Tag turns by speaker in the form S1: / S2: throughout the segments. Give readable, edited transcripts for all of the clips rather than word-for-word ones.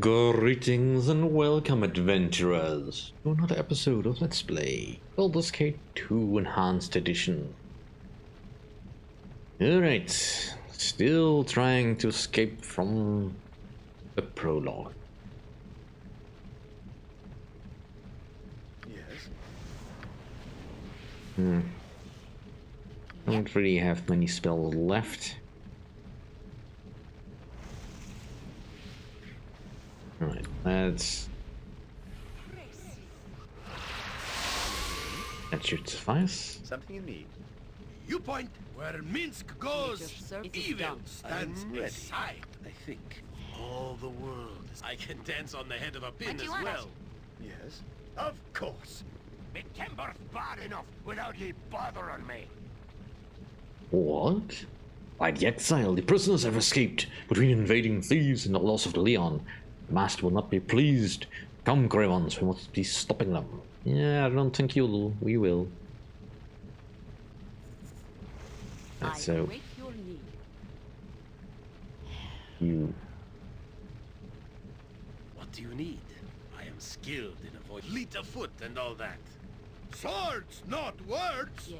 S1: Greetings and welcome, adventurers, to another episode of Let's Play Baldur's Gate 2 Enhanced Edition. Alright, still trying to escape from the prologue.
S2: Yes.
S1: Don't really have many spells left. Alright, that should suffice.
S2: Something you need.
S3: You point where Minsk goes, evil stands
S2: I'm ready.
S3: aside.
S2: I think.
S3: All the world. I can dance on the head of a pin as well.
S2: Yes.
S3: Of course. Me timber's bad enough without ye bothering me.
S1: What? By the exile, the prisoners have escaped between invading thieves and the loss of the Leon. The master will not be pleased. Come, Greyons, we must be stopping them. Yeah, I don't think we will. That's so. You.
S3: What do you need? I am skilled in avoid fleet of foot and all that. Swords, not words.
S4: Yes.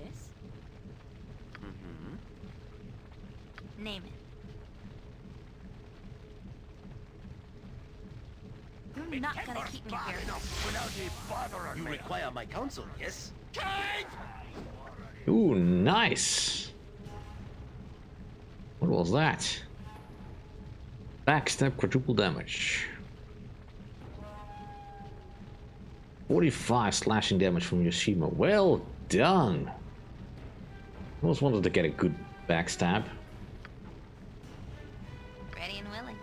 S4: Name it. You're not gonna keep me here.
S3: Without ye bothering
S2: You
S3: me.
S2: require my counsel, yes?
S1: Ooh, nice. What was that? Backstab, quadruple damage. 45 slashing damage from Yoshima. Well done. I always wanted to get a good backstab.
S4: Ready and willing.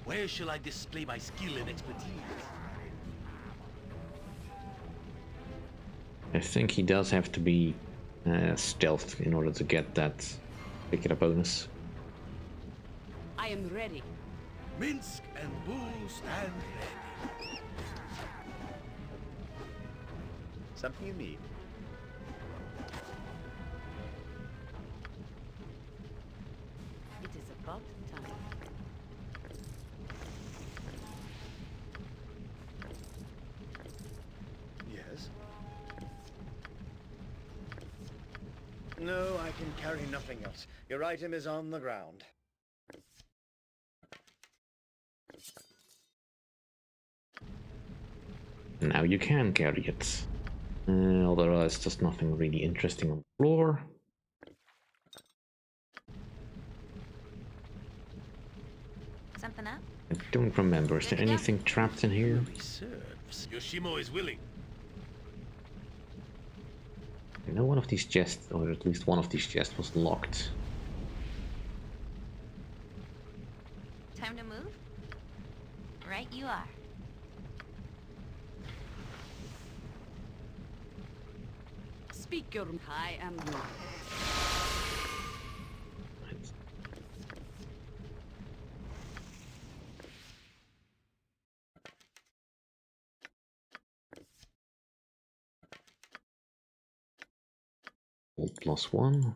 S3: Where shall I display my skill and expertise?
S1: I think he does have to be stealthed in order to get that particular bonus.
S5: I am ready.
S3: Minsk and Bull stand ready.
S2: Something you need.
S5: It is about time.
S2: Yes. No, I can carry nothing else. Your item is on the ground.
S1: Now you can carry it. Otherwise, there's nothing really interesting on the floor.
S4: Something up?
S1: I don't remember. Is there anything trapped in here?
S3: Serves. Yoshimo is willing.
S1: I know one of these chests, or at least one of these chests, was locked.
S4: Time to move? Right you are.
S5: Speak your I am ready.
S1: Gold +1.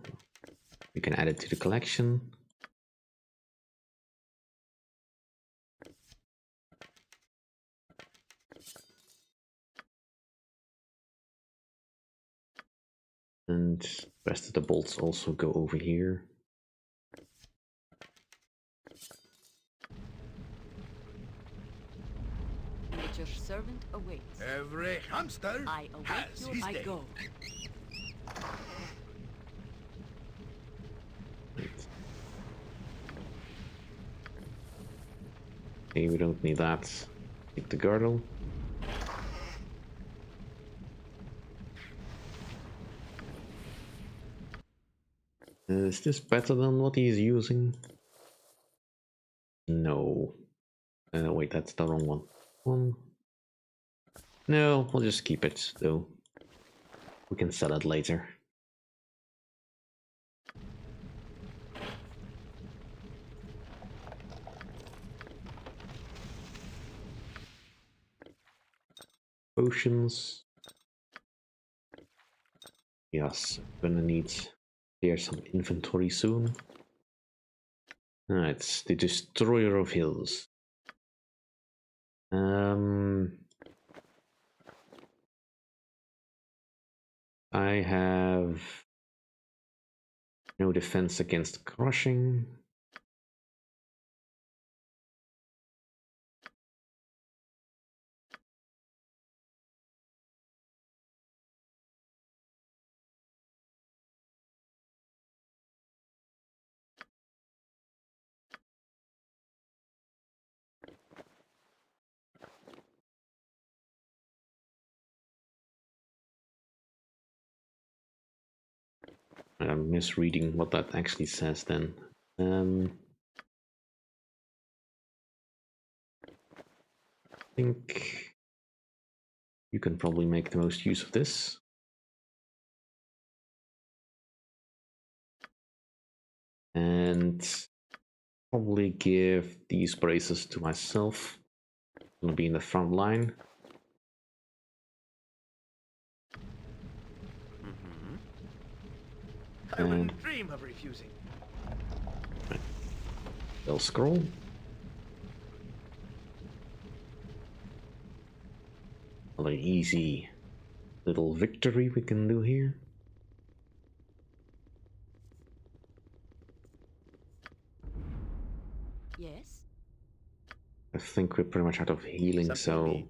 S1: We can add it to the collection. And the rest of the bolts also go over here.
S5: Let your servant awaits.
S3: Every hamster
S5: I await
S3: has
S5: your
S3: his
S5: I
S3: day.
S5: go.
S1: Okay, we don't need that. Take the girdle. Is this better than what he's using? No. Wait, that's the wrong one. No, we'll just keep it, though. We can sell it later. Potions. Yes, gonna need clear some inventory soon. It's the Destroyer of Hills. I have no defense against crushing. I'm misreading what that actually says then. I think you can probably make the most use of this. And probably give these braces to myself. I'm gonna be in the front line.
S2: I wouldn't dream of refusing.
S1: They'll scroll. Another easy little victory we can do here.
S5: Yes?
S1: I think we're pretty much out of healing, so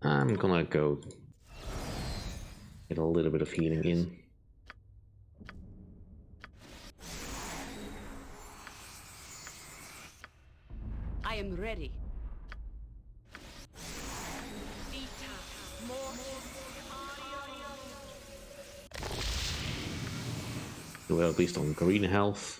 S1: I'm gonna go get a little bit of healing in.
S5: I am ready.
S1: We're at least on green health.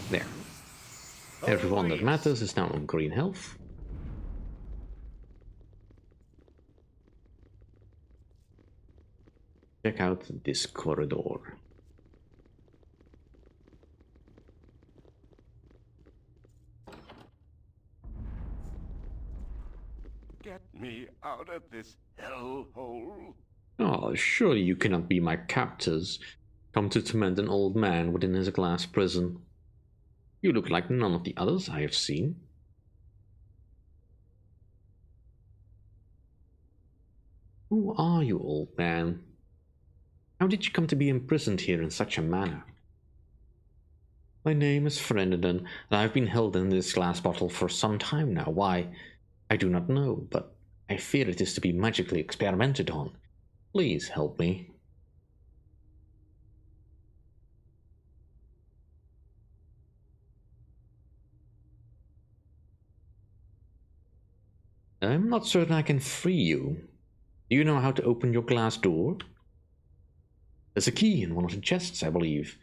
S1: There. Everyone that matters is now on green health. Check out this corridor.
S3: Get me out of this hellhole.
S1: Oh, surely you cannot be my captors, come to torment an old man within his glass prison. You look like none of the others I have seen. Who are you, old man? How did you come to be imprisoned here in such a manner? My name is Freneden, and I have been held in this glass bottle for some time now. Why, I do not know, but I fear it is to be magically experimented on. Please help me. I'm not certain I can free you. Do you know how to open your glass door? There's a key in one of the chests, I believe.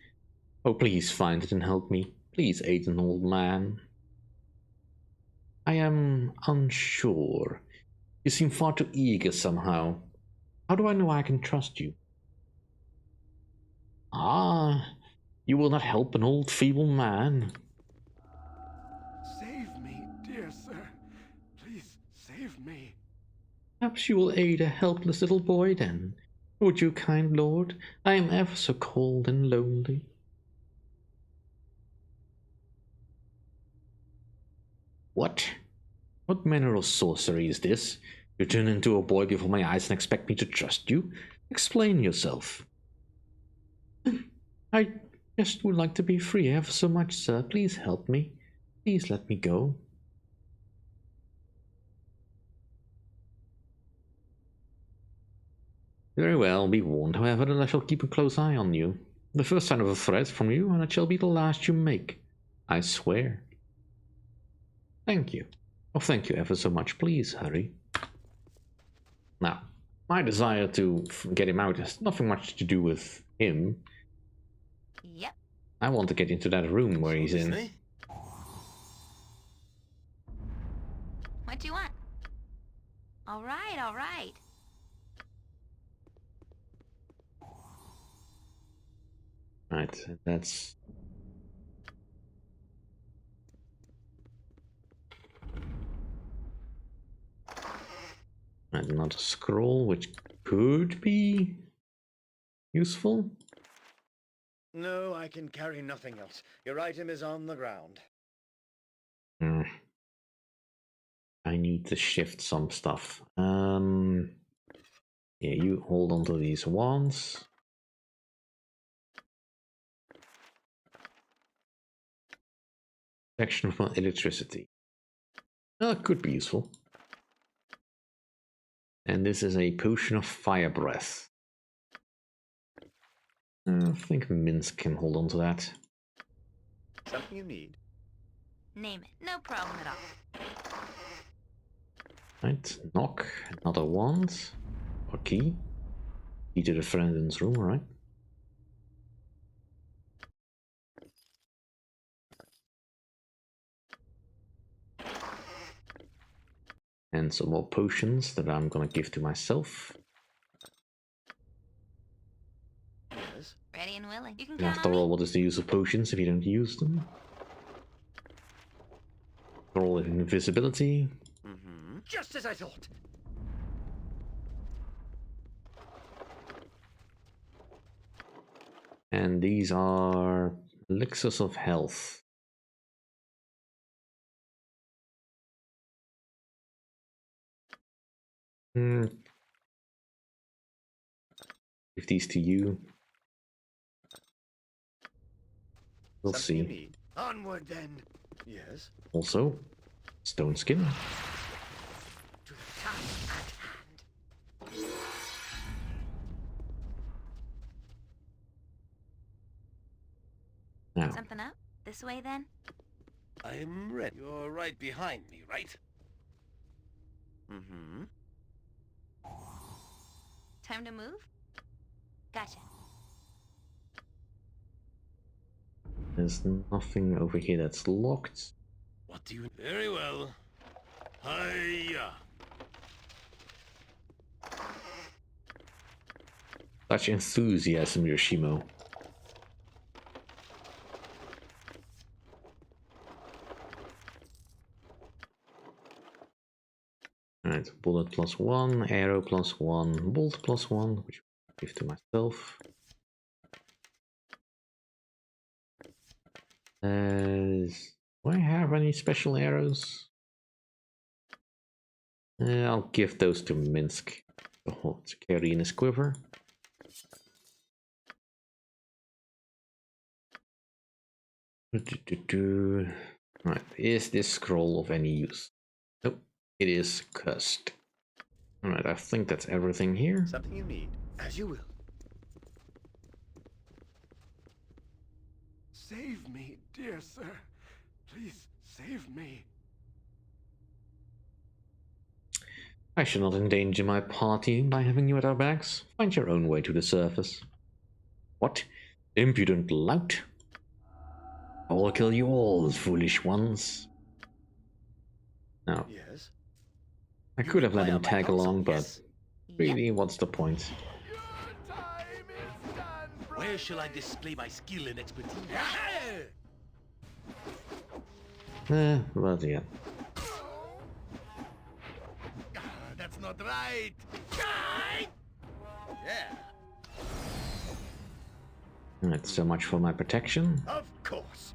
S1: Oh, please find it and help me. Please aid an old man. I am unsure. You seem far too eager somehow. How do I know I can trust you? Ah, you will not help an old feeble man.
S3: Save me, dear sir. Please save me.
S1: Perhaps you will aid a helpless little boy then. Would you, kind lord? I am ever so cold and lonely. What? What manner of sorcery is this? You turn into a boy before my eyes and expect me to trust you? Explain yourself. I just would like to be free ever so much, sir. Please help me. Please let me go. Very well, be warned, however, that I shall keep a close eye on you. The first sign of a threat from you, and it shall be the last you make. I swear. Thank you. Oh, thank you ever so much. Please hurry. Now, my desire to get him out has nothing much to do with him.
S4: Yep.
S1: I want to get into that room where he's in.
S4: What do you want? All right, all right.
S1: Right, that's... And another scroll, which could be useful.
S2: No, I can carry nothing else. Your item is on the ground.
S1: Hmm. I need to shift some stuff. Yeah, you hold on to these wands. Protection from electricity. Could be useful. And this is a potion of fire breath. I think Minsk can hold on to that.
S2: Something you need?
S4: Name it. No problem at all.
S1: Right, knock, another wand. Or key. Key to the friend's room, right? And some more potions that I'm gonna give to myself.
S2: Yes.
S4: Ready and willing. You can
S1: And
S4: count
S1: after
S4: on
S1: all,
S4: me.
S1: what is the use of potions if you don't use them? After all, invisibility.
S2: Mm-hmm. Just as I thought.
S1: And these are elixirs of health. Give these to you. We'll
S2: Something you
S1: see.
S2: need? Onward then. Yes.
S1: Also, stone skin.
S2: To the task at hand.
S1: Now,
S4: Something up? This way then?
S3: I'm ready. You're right behind me, right?
S2: Mm-hmm.
S4: Time to move? Gotcha.
S1: there's nothing over here that's locked.
S3: What do you... Very well. Hiya!
S1: Such enthusiasm, Yoshimo. Alright, bullet +1, arrow +1, bolt +1, which I'll give to myself. Do I have any special arrows? I'll give those to Minsk to carry in his quiver. Right, is this scroll of any use? Nope, it is cursed. Alright, I think that's everything here.
S2: Something you need? As you will.
S3: Save me, dear sir. Please save me.
S1: I shall not endanger my party by having you at our backs. Find your own way to the surface. What? Impudent lout! I will kill you all, foolish ones. Now,
S2: Yes.
S1: I
S2: You
S1: could have let
S2: require
S1: him
S2: my
S1: tag
S2: counsel,
S1: along, but
S2: yes?
S1: really, what's the point?
S3: Your time is done, where shall I display my skill and expertise?
S1: But yeah.
S3: That's not right.
S2: Yeah.
S1: Alright, so much for my protection.
S2: Of course.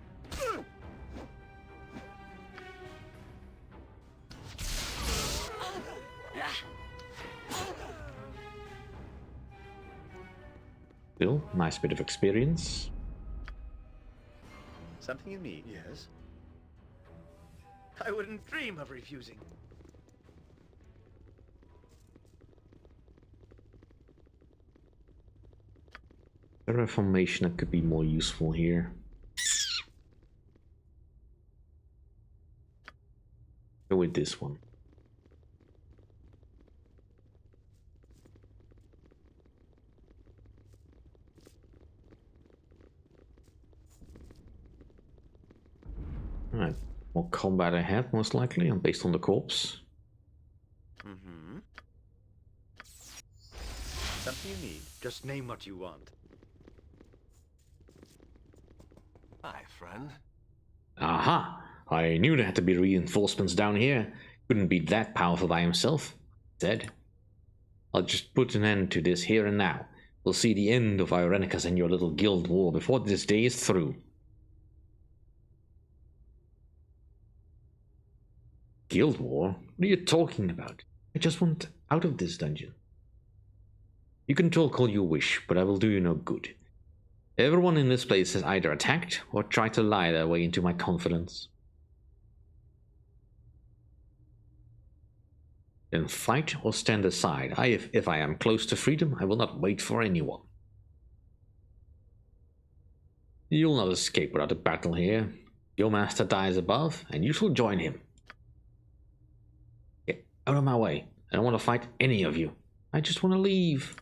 S1: Still, nice bit of experience.
S2: Something you need? Yes. I wouldn't dream of refusing.
S1: Terraformation that could be more useful here. Go with this one. Alright, more combat ahead, most likely, and based on the corpse.
S2: Mm-hmm. Something you need? Just name what you want.
S3: Hi, friend.
S1: Aha! I knew there had to be reinforcements down here. Couldn't be that powerful by himself. Said. I'll just put an end to this here and now. We'll see the end of Irenicus and your little guild war before this day is through. Guild war? What are you talking about? I just want out of this dungeon. You can talk all you wish, but I will do you no good. Everyone in this place has either attacked or tried to lie their way into my confidence. Then fight or stand aside. If I am close to freedom, I will not wait for anyone. You'll not escape without a battle here. Your master dies above, and you shall join him. Get out of my way. I don't want to fight any of you. I just want to leave.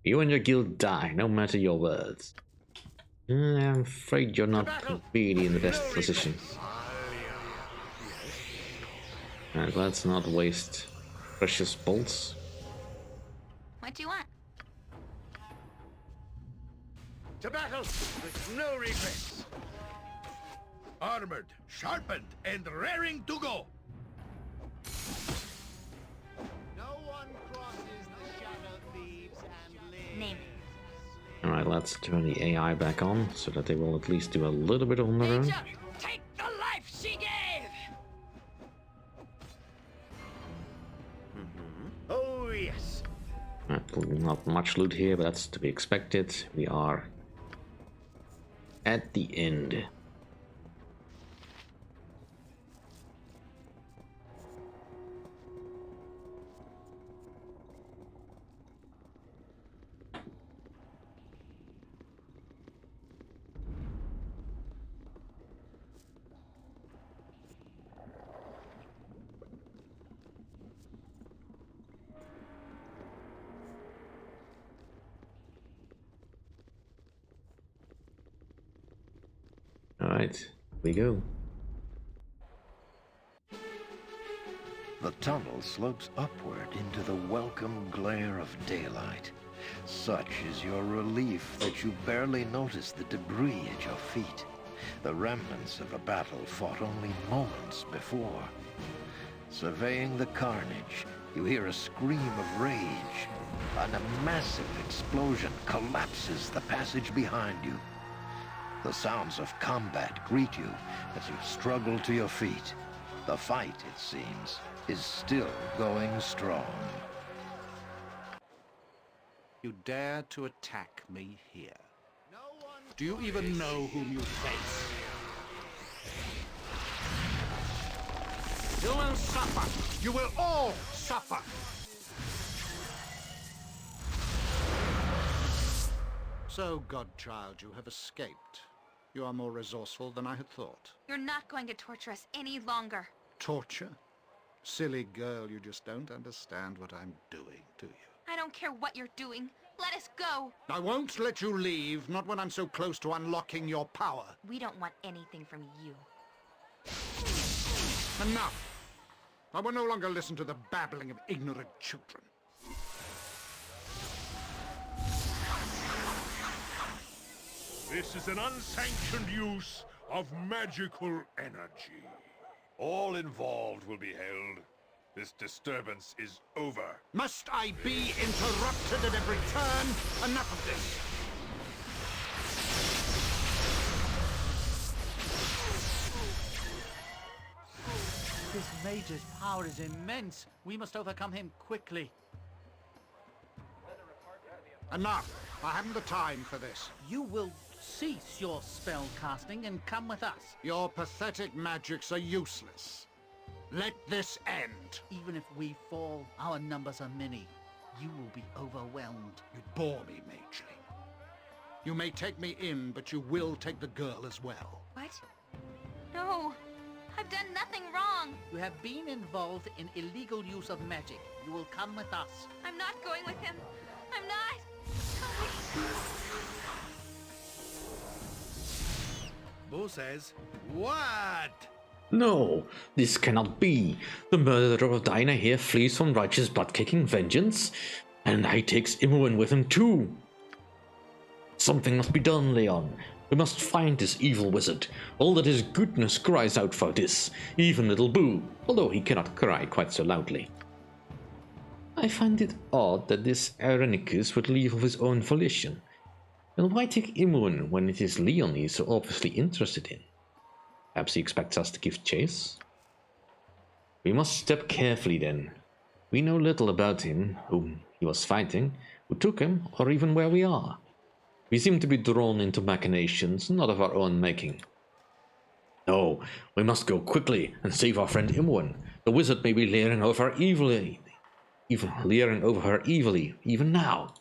S1: You and your guild die, no matter your words. I'm afraid you're not really in the best position. Alright, let's not waste precious bolts.
S4: What do you want?
S2: To battle with no regrets.
S3: Armored, sharpened, and raring to go.
S6: No one crosses the shadow thieves and lives.
S4: Name it.
S1: Alright, let's turn the AI back on so that they will at least do a little bit on their own.
S5: Take the life she gave!
S2: Oh, yes.
S1: Alright, not much loot here, but that's to be expected. We are at the end. Alright, here we go.
S7: The tunnel slopes upward into the welcome glare of daylight. Such is your relief that you barely notice the debris at your feet, the remnants of a battle fought only moments before. Surveying the carnage, you hear a scream of rage, and a massive explosion collapses the passage behind you. The sounds of combat greet you as you struggle to your feet. The fight, it seems, is still going strong.
S8: You dare to attack me here. Do you even know whom you face? You will suffer! You will all suffer! So, Godchild, you have escaped. You are more resourceful than I had thought.
S4: You're not going to torture us any longer.
S8: Torture? Silly girl, you just don't understand what I'm doing, do you?
S4: I don't care what you're doing. Let us go.
S8: I won't let you leave, not when I'm so close to unlocking your power.
S4: We don't want anything from you.
S8: Enough! I will no longer listen to the babbling of ignorant children.
S3: This is an unsanctioned use of magical energy. All involved will be held. This disturbance is over.
S8: Must I be interrupted at every turn? Enough of this!
S6: This mage's power is immense. We must overcome him quickly.
S8: Enough! I haven't the time for this.
S6: You will cease your spell casting and come with us.
S8: Your pathetic magics are useless. Let this end.
S6: Even if we fall, our numbers are many. You will be overwhelmed.
S8: You bore me, Mageling. You may take me in, but you will take the girl as well.
S4: What? No. I've done nothing wrong.
S6: You have been involved in illegal use of magic. You will come with us.
S4: I'm not going with him. I'm not.
S3: Bo says, what?
S1: No, this cannot be. The murderer of Dinah here flees from righteous butt-kicking vengeance, and I takes Imoen with him too. Something must be done, Leon. We must find this evil wizard. All that his goodness cries out for this, even little Boo, although he cannot cry quite so loudly. I find it odd that this Irenicus would leave of his own volition. And why take Imoen when it is Leon he is so obviously interested in? Perhaps he expects us to give chase? We must step carefully then. We know little about him, whom he was fighting, who took him, or even where we are. We seem to be drawn into machinations not of our own making. No, we must go quickly and save our friend Imoen. The wizard may be leering over her evilly, even now.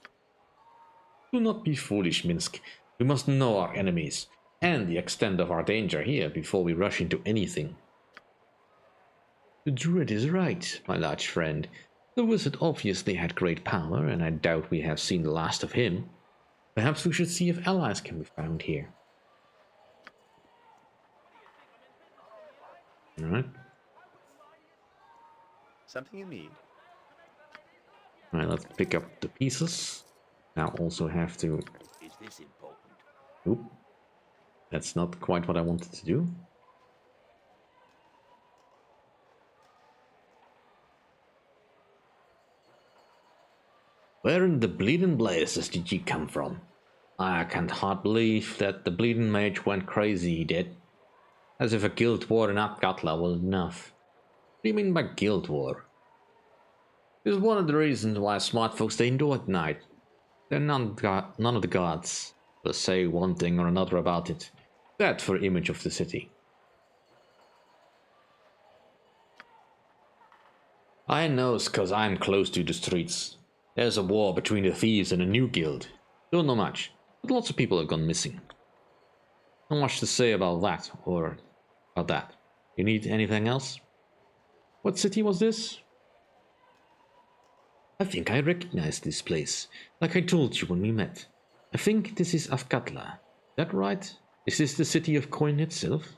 S1: Do not be foolish, Minsk. We must know our enemies, and the extent of our danger here before we rush into anything. The druid is right, my large friend. The wizard obviously had great power, and I doubt we have seen the last of him. Perhaps we should see if allies can be found here. Alright.
S2: Something you need?
S1: Alright, let's pick up the pieces. Now also have to...
S5: Is this important?
S1: Oop. That's not quite what I wanted to do. Where in the bleeding blazes did you come from? I can't hardly believe that the bleeding mage went crazy, he did. As if a guild war in Athkatla was enough. What do you mean by guild war? This is one of the reasons why smart folks stay indoors at night. They're none of the gods will say one thing or another about it. That for image of the city. I knows cause I'm close to the streets. There's a war between the thieves and a new guild. Don't know much, but lots of people have gone missing. Not much to say about that, or about that. You need anything else? What city was this? I think I recognize this place, like I told you when we met. I think this is Athkatla. Is that right? Is this the city of coin itself?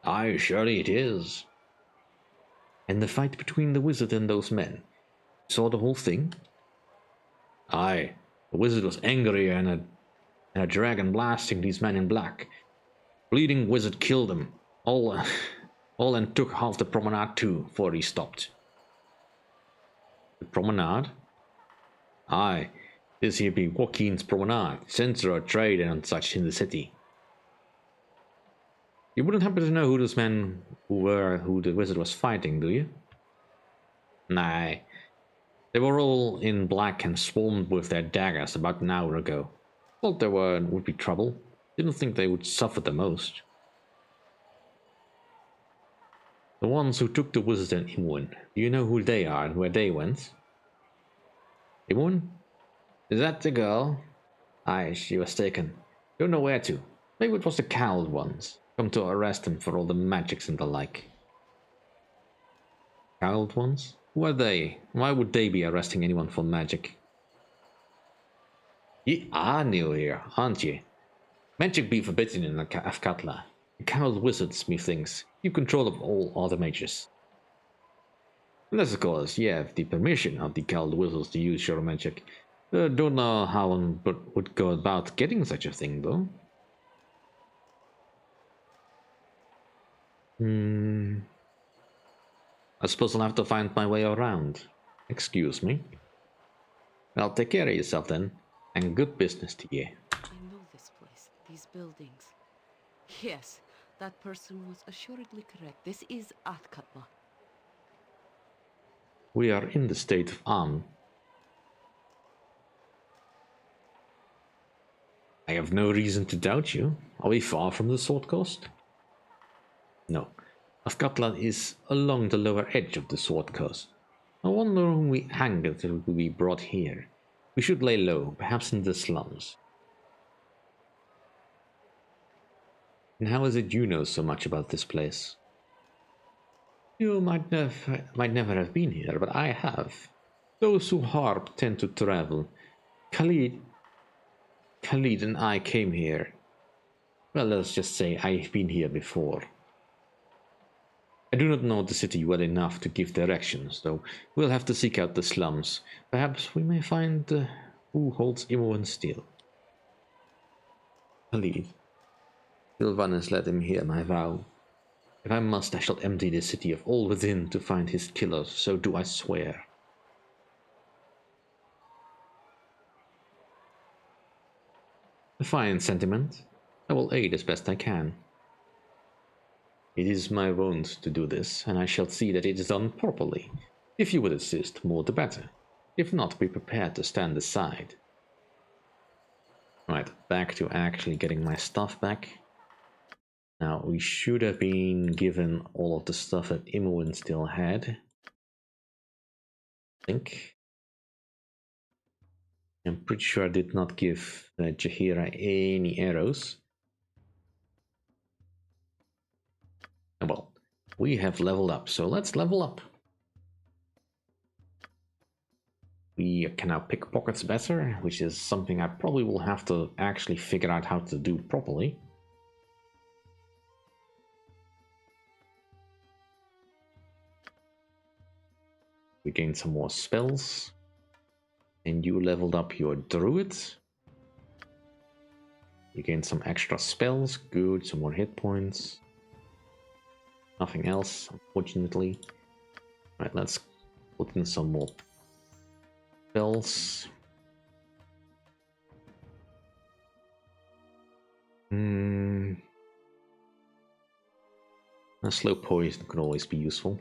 S1: Aye, surely it is. And the fight between the wizard and those men? You saw the whole thing? Aye, the wizard was angry and a dragon blasting these men in black. Bleeding wizard killed them, all and took half the promenade too, before he stopped. The promenade? Aye, this here be Joaquin's promenade, centre of trade and such in the city. You wouldn't happen to know who those men who the wizard was fighting, do you? Nah, they were all in black and swarmed with their daggers about an hour ago. Thought there would be trouble. Didn't think they would suffer the most. The ones who took the wizard and Imoen, do you know who they are and where they went? Imoen? Is that the girl? Aye, she was taken. Don't know where to. Maybe it was the cowled ones. Come to arrest him for all the magics and the like. Cowled ones? Who are they? Why would they be arresting anyone for magic? You are new here, aren't you? Magic be forbidden in Athkatla. The cowled wizards, methinks, keep control of all other mages. Unless, of course, you have the permission of the cowled wizards to use your magic. Don't know how one would go about getting such a thing, though. I suppose I'll have to find my way around. Excuse me. Well, take care of yourself then, and good business to you.
S9: I know this place, these buildings. Yes, that person was assuredly correct. This is Athkatla.
S1: We are in the state of Amn. I have no reason to doubt you. Are we far from the Sword Coast? No. Athkatla is along the lower edge of the Sword Coast. I wonder whom we angered till we brought here. We should lay low, perhaps in the slums. And how is it you know so much about this place? You might never have been here, but I have. Those who harp tend to travel. Khalid and I came here. Well, let's just say I've been here before. I do not know the city well enough to give directions, though we'll have to seek out the slums. Perhaps we may find who holds Imoen still. Please. Sylvanus, let him hear my vow. If I must, I shall empty the city of all within to find his killers, so do I swear. A fine sentiment. I will aid as best I can. It is my wont to do this, and I shall see that it is done properly. If you would assist, more the better. If not, be prepared to stand aside. Right, back to actually getting my stuff back. Now, we should have been given all of the stuff that Imoen still had. I think. I'm pretty sure I did not give Jaheira any arrows. Well, we have leveled up, so let's level up. We can now pick pockets better, which is something I probably will have to actually figure out how to do properly. We gained some more spells. And you leveled up your druid. You gained some extra spells. Good, some more hit points. Nothing else, unfortunately. Right, let's put in some more spells. A slow poison can always be useful.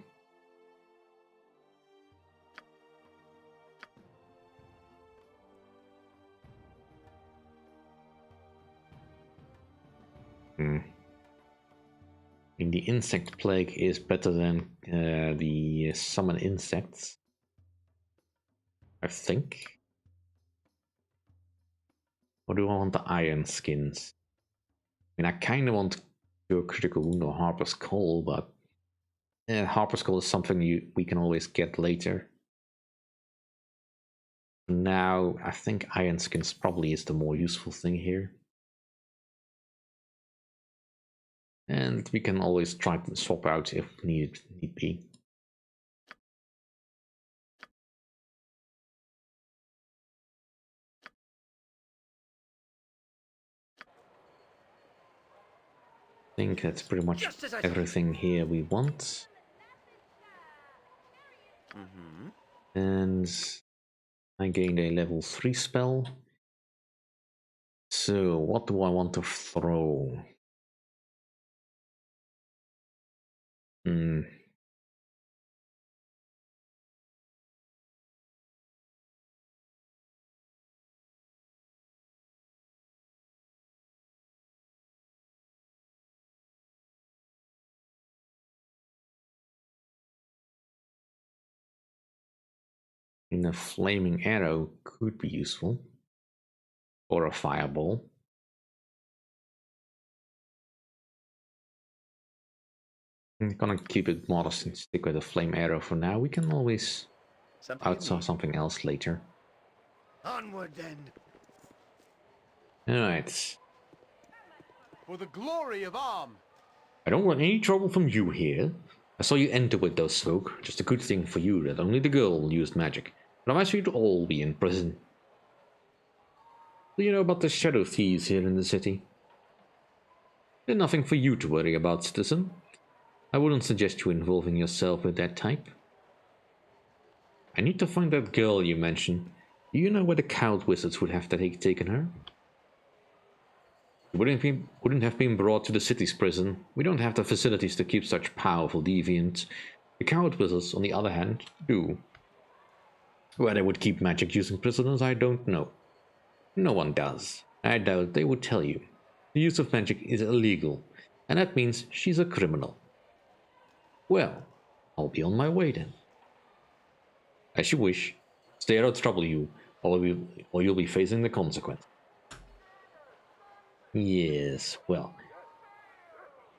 S1: And the insect plague is better than the summon insects, I think. Or do I want the iron skins? I mean, I kind of want your critical wound or Harper's Call, but Harper's Call is something we can always get later. Now, I think iron skins probably is the more useful thing here. And we can always try to swap out if need be. I think that's pretty much everything here we want. And I gained a level 3 spell. So what do I want to throw? A flaming arrow could be useful. Or a fireball. I'm gonna keep it modest and stick with a flame arrow for now. We can always outsource something else later.
S2: Onward then.
S1: Alright.
S8: For the glory of Amn!
S1: I don't want any trouble from you here. I saw you enter with those folk. Just a good thing for you that only the girl used magic. But otherwise you'd all be in prison. Do you know about the shadow thieves here in the city? They're nothing for you to worry about, citizen. I wouldn't suggest you involving yourself with that type. I need to find that girl you mentioned. Do you know where the cowed wizards would have taken her? She wouldn't have been brought to the city's prison. We don't have the facilities to keep such powerful deviants. The cowed wizards, on the other hand, do. Where they would keep magic-using prisoners, I don't know. No one does. I doubt they would tell you. The use of magic is illegal, and that means she's a criminal. Well, I'll be on my way then. As you wish. Stay out of trouble, you, or you'll be facing the consequence. Yes, well,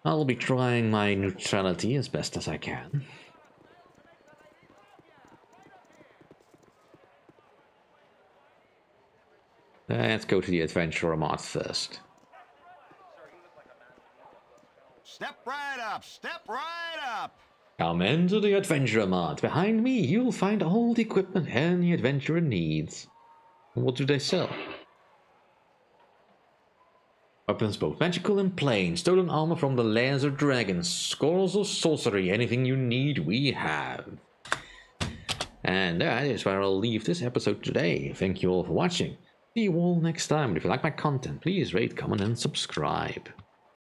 S1: I'll be trying my neutrality as best as I can. Let's go to the Adventurer Mart first.
S10: Step right up, step right up!
S1: Come into the Adventurer Mart. Behind me, you'll find all the equipment any adventurer needs. What do they sell? Weapons both magical and plain, stolen armor from the lairs of dragons, scrolls of sorcery, anything you need we have. And that is where I'll leave this episode today. Thank you all for watching. See you all next time, and if you like my content, please rate, comment and subscribe.